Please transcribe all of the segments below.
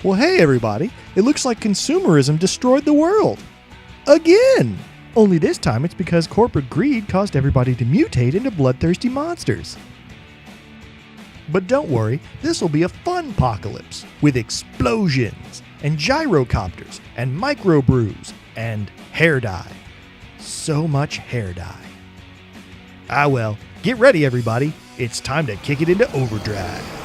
Well, hey everybody, it looks like consumerism destroyed the world. Again! Only this time it's because corporate greed caused everybody to mutate into bloodthirsty monsters. But don't worry, this will be a fun apocalypse with explosions and gyrocopters and microbrews and hair dye. So much hair dye. Ah well, get ready everybody, it's time to kick it into overdrive.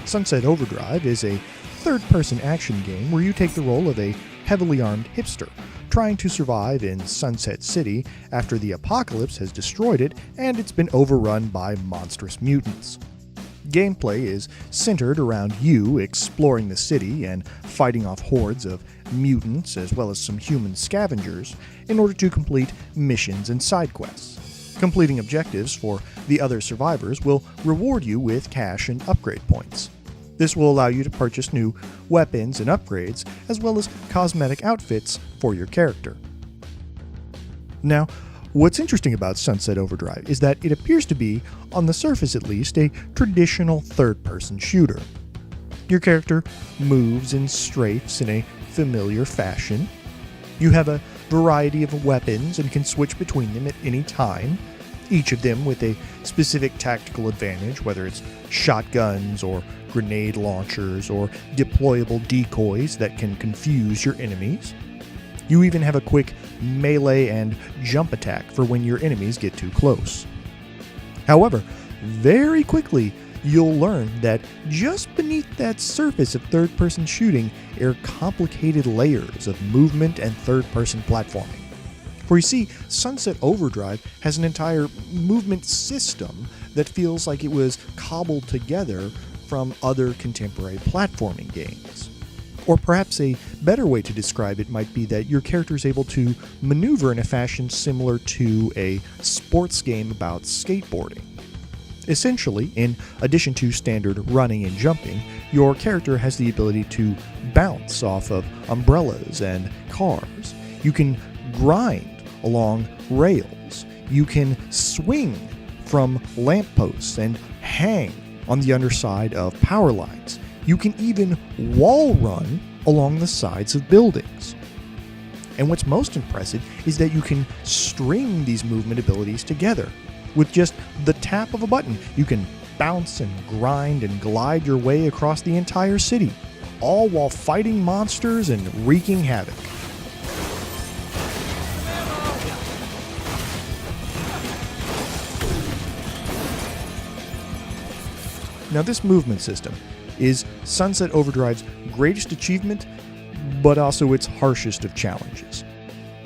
Sunset Overdrive is a third-person action game where you take the role of a heavily armed hipster, trying to survive in Sunset City after the apocalypse has destroyed it and it's been overrun by monstrous mutants. Gameplay is centered around you exploring the city and fighting off hordes of mutants as well as some human scavengers in order to complete missions and side quests. Completing objectives for the other survivors will reward you with cash and upgrade points. This will allow you to purchase new weapons and upgrades, as well as cosmetic outfits for your character. Now, what's interesting about Sunset Overdrive is that it appears to be, on the surface at least, a traditional third-person shooter. Your character moves and strafes in a familiar fashion. You have a variety of weapons and can switch between them at any time, each of them with a specific tactical advantage, whether it's shotguns or grenade launchers or deployable decoys that can confuse your enemies. You even have a quick melee and jump attack for when your enemies get too close. However, very quickly you'll learn that just beneath that surface of third-person shooting are complicated layers of movement and third-person platforming. For you see, Sunset Overdrive has an entire movement system that feels like it was cobbled together from other contemporary platforming games. Or perhaps a better way to describe it might be that your character is able to maneuver in a fashion similar to a sports game about skateboarding. Essentially, in addition to standard running and jumping, your character has the ability to bounce off of umbrellas and cars. You can grind along rails. You can swing from lampposts and hang on the underside of power lines. You can even wall run along the sides of buildings. And what's most impressive is that you can string these movement abilities together. With just the tap of a button, you can bounce and grind and glide your way across the entire city, all while fighting monsters and wreaking havoc. Now, this movement system is Sunset Overdrive's greatest achievement, but also its harshest of challenges.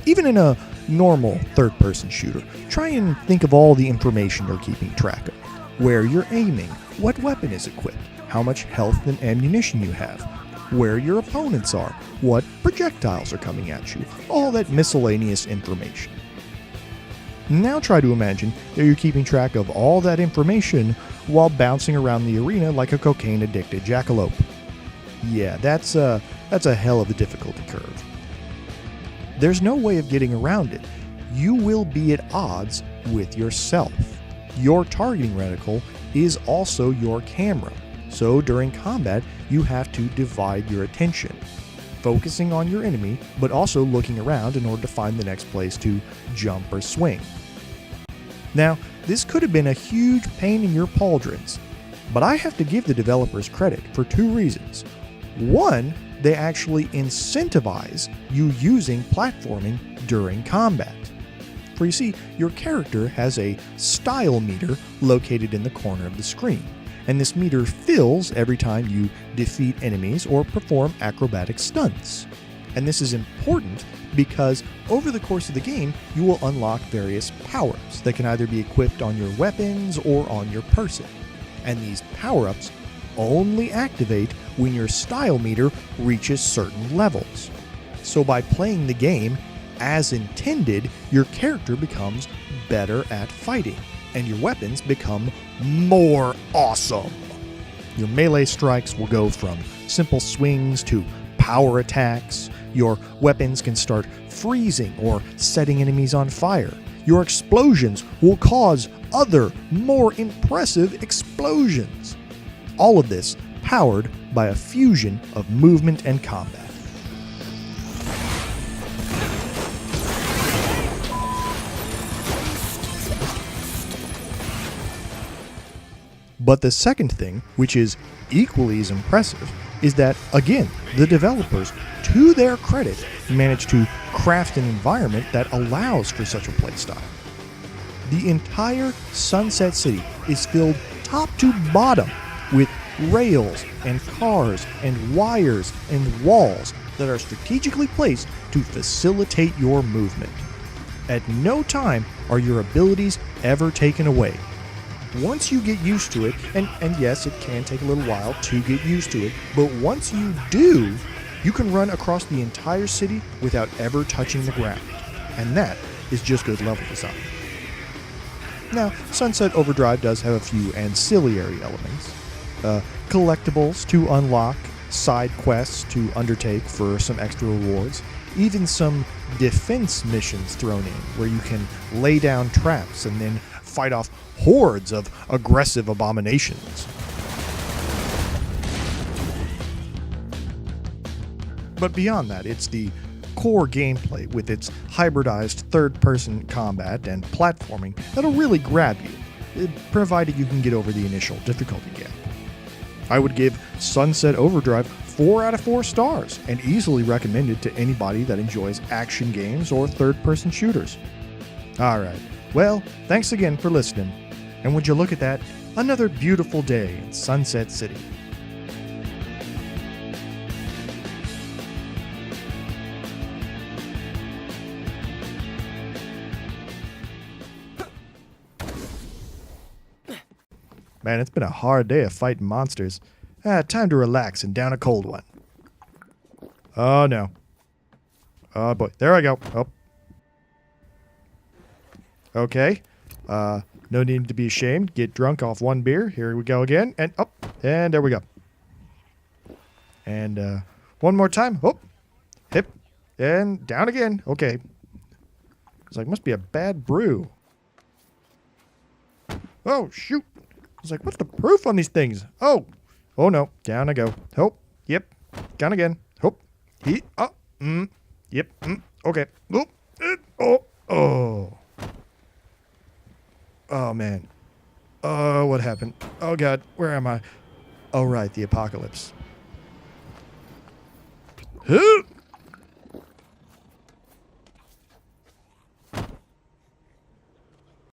Even in a normal third-person shooter, try and think of all the information you're keeping track of. Where you're aiming, what weapon is equipped, how much health and ammunition you have, where your opponents are, what projectiles are coming at you, all that miscellaneous information. Now try to imagine that you're keeping track of all that information while bouncing around the arena like a cocaine-addicted jackalope. Yeah, that's a hell of a difficulty curve. There's no way of getting around it. You will be at odds with yourself. Your targeting reticle is also your camera, so during combat you have to divide your attention, focusing on your enemy, but also looking around in order to find the next place to jump or swing. Now, this could have been a huge pain in your pauldrons, but I have to give the developers credit for two reasons. One, they actually incentivize you using platforming during combat. For you see, your character has a style meter located in the corner of the screen, and this meter fills every time you defeat enemies or perform acrobatic stunts. And this is important because over the course of the game, you will unlock various power-ups that can either be equipped on your weapons or on your person. And these power-ups only activate when your style meter reaches certain levels. So by playing the game as intended, your character becomes better at fighting, and your weapons become more awesome. Your melee strikes will go from simple swings to power attacks. Your weapons can start freezing or setting enemies on fire. Your explosions will cause other, more impressive explosions. All of this powered by a fusion of movement and combat. But the second thing, which is equally as impressive, is that, again, the developers, to their credit, managed to craft an environment that allows for such a playstyle. The entire Sunset City is filled top to bottom with rails and cars and wires and walls that are strategically placed to facilitate your movement. At no time are your abilities ever taken away. Once you get used to it, and yes, it can take a little while to get used to it, but once you do, you can run across the entire city without ever touching the ground. And that is just good level design. Now, Sunset Overdrive does have a few ancillary elements. Collectibles to unlock, side quests to undertake for some extra rewards, even some defense missions thrown in where you can lay down traps and then fight off hordes of aggressive abominations. But beyond that, it's the core gameplay with its hybridized third-person combat and platforming that'll really grab you, provided you can get over the initial difficulty gap. I would give Sunset Overdrive 4 out of 4 stars and easily recommend it to anybody that enjoys action games or third-person shooters. Alright, well, thanks again for listening. And would you look at that, another beautiful day in Sunset City. Man, it's been a hard day of fighting monsters. Time to relax and down a cold one. Oh no. Oh boy, there I go. Oh. Okay. No need to be ashamed. Get drunk off one beer. Here we go again. And up. And there we go. And one more time. Oh. Hip. And down again. Okay. It's like, must be a bad brew. Oh, shoot. I was like, what's the proof on these things? Oh. Oh no. Down I go. Hope. Yep. Down again. Hope. He. Oh. Yep. Okay. Oh. Oh. Oh. Oh man. Oh, what happened? Oh god. Where am I? Oh right. The apocalypse. Huh?